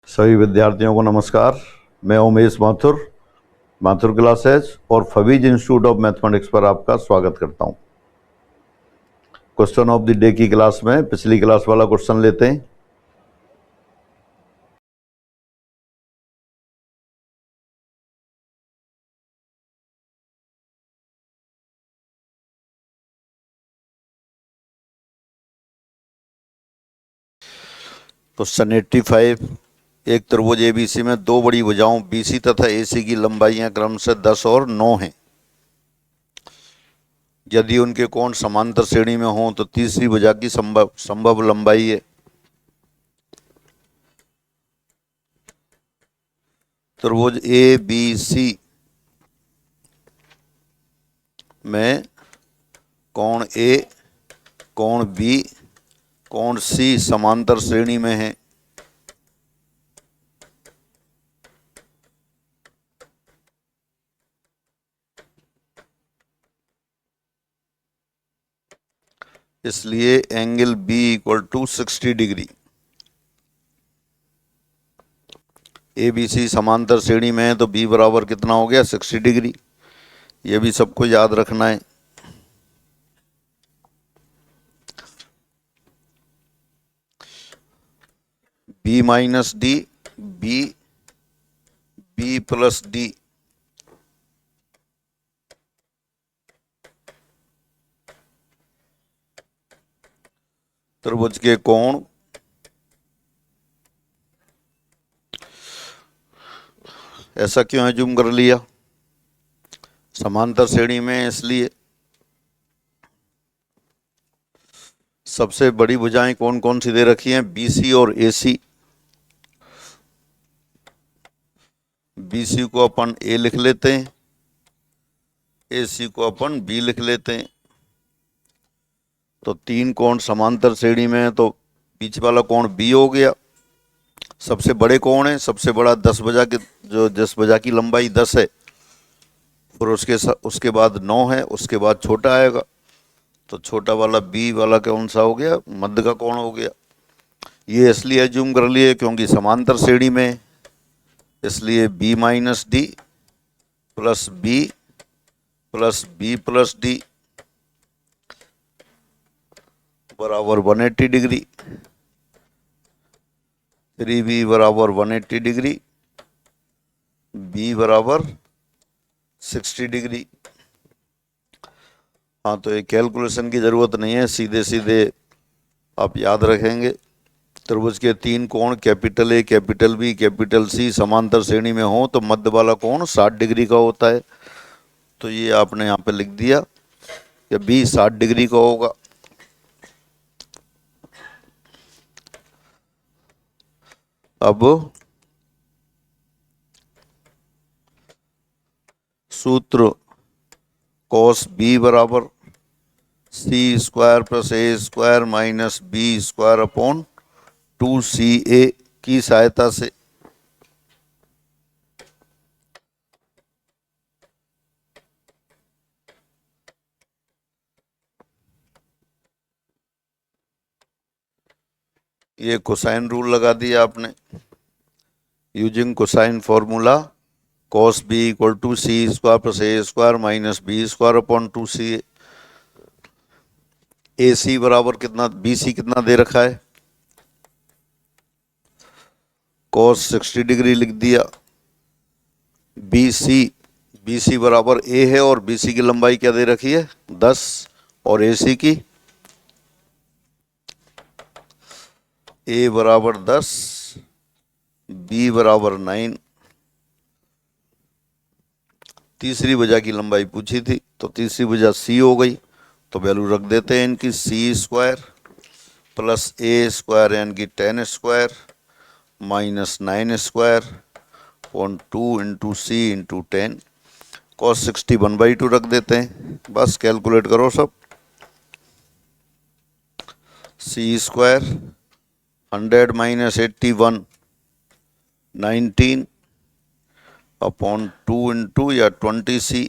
सभी विद्यार्थियों को नमस्कार। मैं उमेश माथुर, माथुर क्लासेज और फवीज इंस्टीट्यूट ऑफ मैथमेटिक्स पर आपका स्वागत करता हूं। क्वेश्चन ऑफ द डे की क्लास में पिछली क्लास वाला क्वेश्चन लेते हैं। क्वेश्चन 85, एक त्रिभुज एबीसी में दो बड़ी भुजाओं बीसी तथा एसी की लंबाइयां क्रमशः 10 और 9 हैं। यदि उनके कोण समांतर श्रेणी में हों तो तीसरी भुजा की संभव लंबाई है। त्रिभुज ए बी सी में कोण ए, कोण बी, कोण सी समांतर श्रेणी में है। इसलिए angle B equal to 60 degree. A B C समांतर श्रेणी में है तो बी बराबर कितना हो गया 60 डिग्री। ये भी सबको याद रखना है। B minus D, B, B plus D. त्रिभुज के कोण ऐसा क्यों है, जूम कर लिया, समांतर श्रेणी में, इसलिए सबसे बड़ी भुजाएं कौन कौन सी दे रखी हैं, बीसी और एसी। बीसी को अपन ए लिख लेते हैं, एसी को अपन बी लिख लेते हैं। तो तीन कोण समांतर श्रेणी में है तो बीच वाला कोण बी हो गया। सबसे बड़े कोण है, सबसे बड़ा 10 भुजा के, जो 10 भुजा की लंबाई 10 है, फिर उसके बाद 9 है, उसके बाद छोटा आएगा। तो छोटा वाला बी वाला कौन सा हो गया, मध्य का कोण हो गया। ये इसलिए जूम कर लिए क्योंकि समांतर श्रेणी में, इसलिए B minus D plus B plus D बराबर 180 डिग्री। 3b बराबर 180 डिग्री, b बराबर 60 डिग्री। हाँ, तो ये कैलकुलेशन की ज़रूरत नहीं है, सीधे सीधे आप याद रखेंगे। त्रिभुज के तीन कोण capital A, capital B, capital C समांतर श्रेणी में हो तो मध्य वाला कोण 60 डिग्री का होता है। तो ये आपने यहाँ पे लिख दिया कि बी 60 डिग्री का होगा। अब सूत्र cos b बराबर C square plus A square minus B square upon 2ca की सहायता से ये कोसाइन रूल लगा दिया आपने। Using cosine formula cos b equal to C square plus A square minus B square upon 2ca। A C बराबर कितना, B C कितना दे रखा है, cos 60 डिग्री लिख दिया। बी सी बराबर ए है और बी सी की लंबाई क्या दे रखी है 10 और ए सी की ए बराबर 10, बी बराबर 9। तीसरी भुजा की लंबाई पूछी थी तो तीसरी भुजा सी हो गई, तो वैल्यू रख देते हैं इनकी C square plus A square यानी कि 10 square minus 9 square upon 2 into C into 10। cos 60 1/2 रख देते हैं, बस कैलकुलेट करो सब। सी स्क्वायर 100 माइनस 81 19 अपॉन 2 इंटू या 20c।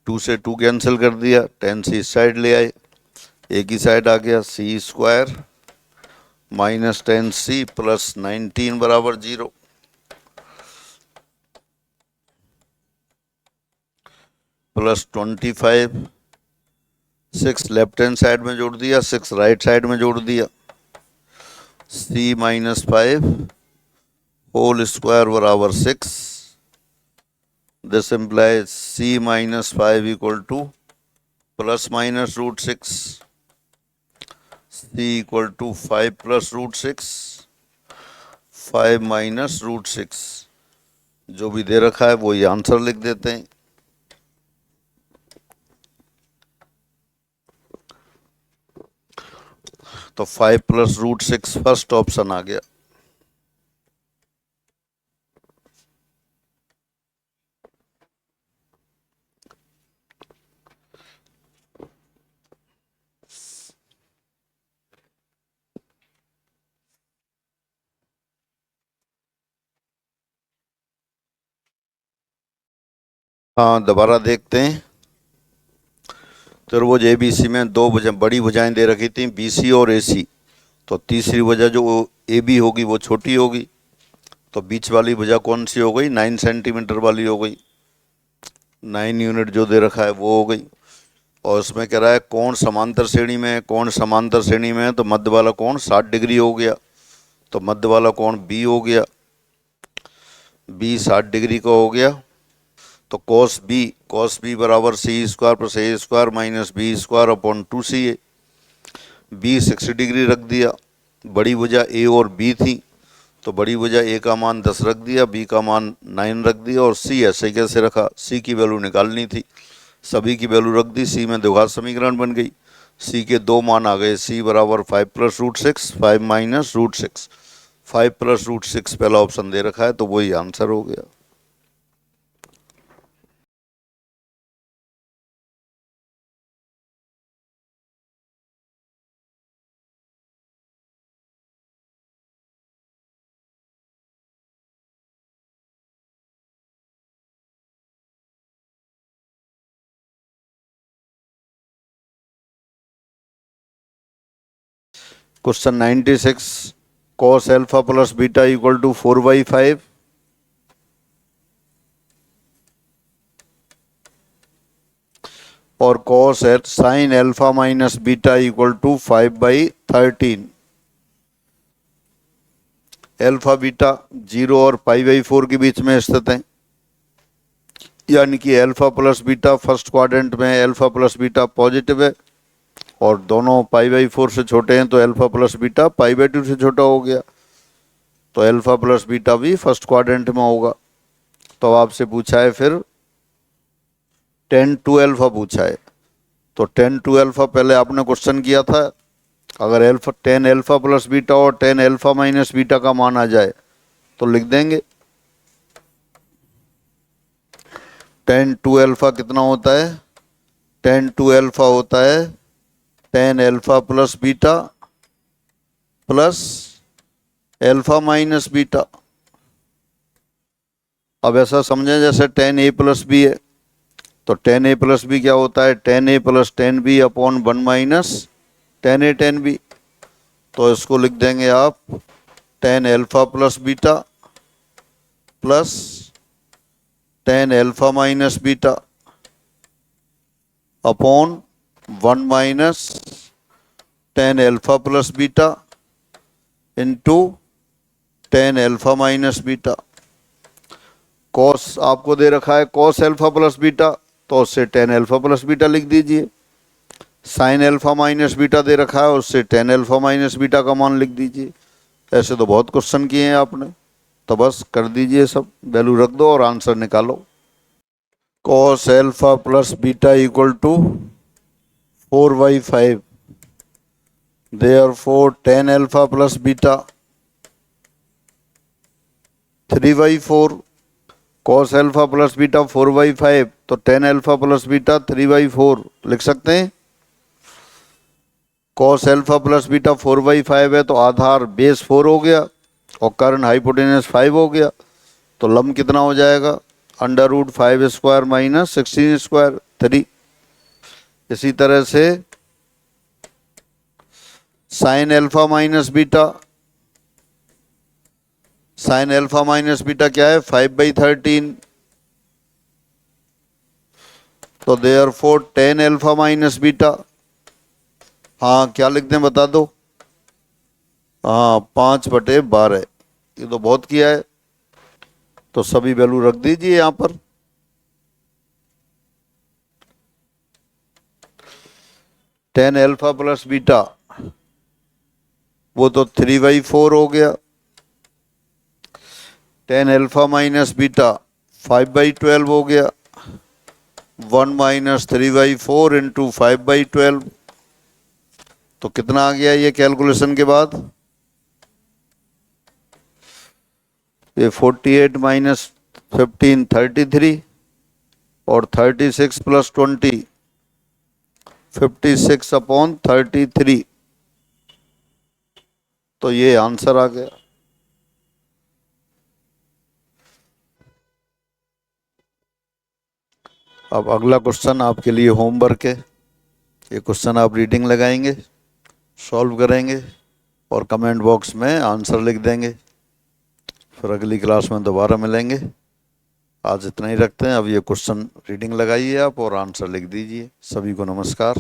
2 से 2 कैंसिल कर दिया, 10c इस साइड ले आए, एक ही साइड आ गया, सी स्क्वायर माइनस 10c प्लस 19 बराबर 0। प्लस 25, 6 लेफ्ट हैंड साइड में जोड़ दिया, 6 राइट साइड में जोड़ दिया। c माइनस 5 होल स्क्वायर बराबर 6। This implies c minus 5 equal to plus minus root 6। c equal to 5 plus root 6, 5 minus root 6। जो भी दे रखा है वही आंसर लिख देते हैं। तो 5 प्लस रूट 6 फर्स्ट ऑप्शन आ गया। हाँ, दोबारा देखते हैं। त्रिभुज एबीसी में दो बड़ी भुजाएं दे रखी थी, बीसी और एसी। तो तीसरी भुजा जो AB होगी वो छोटी होगी, तो बीच वाली भुजा कौन सी हो गई? 9 सेंटीमीटर वाली हो गई। 9 यूनिट जो दे रखा है वो हो गई। और उसमें कह रहा है कोण समांतर श्रेणी में है। कोण समांतर श्रेणी में है तो मध्य वाला कोण 60 डिग्री हो गया। तो मध्य वाला कोण B हो गया। B 60 डिग्री का हो गया। तो cos B बराबर C square plus A square minus B square upon 2CA। B 60 degree रख दिया। बड़ी भुजा A और B थी, तो बड़ी भुजा A का मान 10 रख दिया, B का मान 9 रख दिया, और C ऐसे कैसे रखा? C की वैल्यू निकालनी थी, सभी की वैल्यू रख दी। C में द्विघात समीकरण बन गई। C के दो मान आ गए। C बराबर 5 plus root 6, 5 minus root 6। 5 plus root 6 पहला ऑप्शन दे रखा है, तो वही आंसर हो गया। Question 96, cos alpha plus beta equal to 4/5 और cos sine alpha minus beta equal to 5/13। Alpha beta 0 और π/4 के बीच में स्थित है, यानी कि alpha plus beta first quadrant में, अल्फा प्लस बीटा पॉजिटिव है, और दोनों π/4 से छोटे हैं, तो अल्फा प्लस बीटा π/2 से छोटा हो गया। तो अल्फा प्लस बीटा भी फर्स्ट क्वाड्रेंट में होगा। तो आपसे पूछा है फिर tan 2 अल्फा पूछा है, तो tan 2 अल्फा पहले आपने क्वेश्चन किया था। अगर tan अल्फा प्लस बीटा और tan अल्फा माइनस बीटा का मान आ जाए तो लिख देंगे। tan 2 अल्फा कितना होता है? tan 2 अल्फा होता है tan alpha plus beta plus alpha minus beta. अब ऐसा समझें जैसे tan A प्लस बी है, तो tan A प्लस बी क्या होता है? tan A plus tan B upon 1 minus tan A tan B। तो इसको लिख देंगे आप tan alpha plus beta plus tan alpha minus beta upon 1 minus tan alpha plus beta into tan alpha minus beta. Cos आपको दे रखा है cos alpha plus beta, तो उससे tan अल्फा प्लस बीटा लिख दीजिए। साइन अल्फा माइनस बीटा दे रखा है, उससे tan अल्फा माइनस बीटा का मान लिख दीजिए। ऐसे तो बहुत क्वेश्चन किए हैं आपने, तो बस कर दीजिए, सब वैल्यू रख दो और आंसर निकालो। cos alpha plus beta equal to 4/5, therefore tan alpha plus beta 3/4। cos alpha plus beta 4/5, तो tan अल्फा प्लस बीटा 3/4 लिख सकते हैं। cos अल्फा प्लस बीटा 4/5 है, तो आधार बेस 4 हो गया और कर्ण हाइपोटेनस 5 हो गया। तो लंब कितना हो जाएगा? √5 स्क्वायर माइनस 16 स्क्वायर 3। इसी तरह से sine alpha minus beta, sine alpha minus beta क्या है? 5/13। तो therefore tan alpha minus beta, हाँ क्या लिखते हैं बता दो? हाँ 5/12। ये तो बहुत किया है, तो सभी वैल्यू रख दीजिए यहां पर। टेन एल्फा प्लस बीटा वो तो 3/4 हो गया। टेन एल्फा माइनस बीटा 5/12 हो गया। 1 माइनस 3/4 इंटू 5/12, तो कितना आ गया ये कैलकुलेशन के बाद? ये 48 माइनस 15 33, और 36 प्लस 20 56/33। तो ये आंसर आ गया। अब अगला क्वेश्चन आपके लिए होमवर्क है। ये क्वेश्चन आप रीडिंग लगाएंगे, सॉल्व करेंगे और कमेंट बॉक्स में आंसर लिख देंगे। फिर अगली क्लास में दोबारा मिलेंगे। आज इतना ही रखते हैं। अब ये क्वेश्चन रीडिंग लगाइए आप और आंसर लिख दीजिए। सभी को नमस्कार।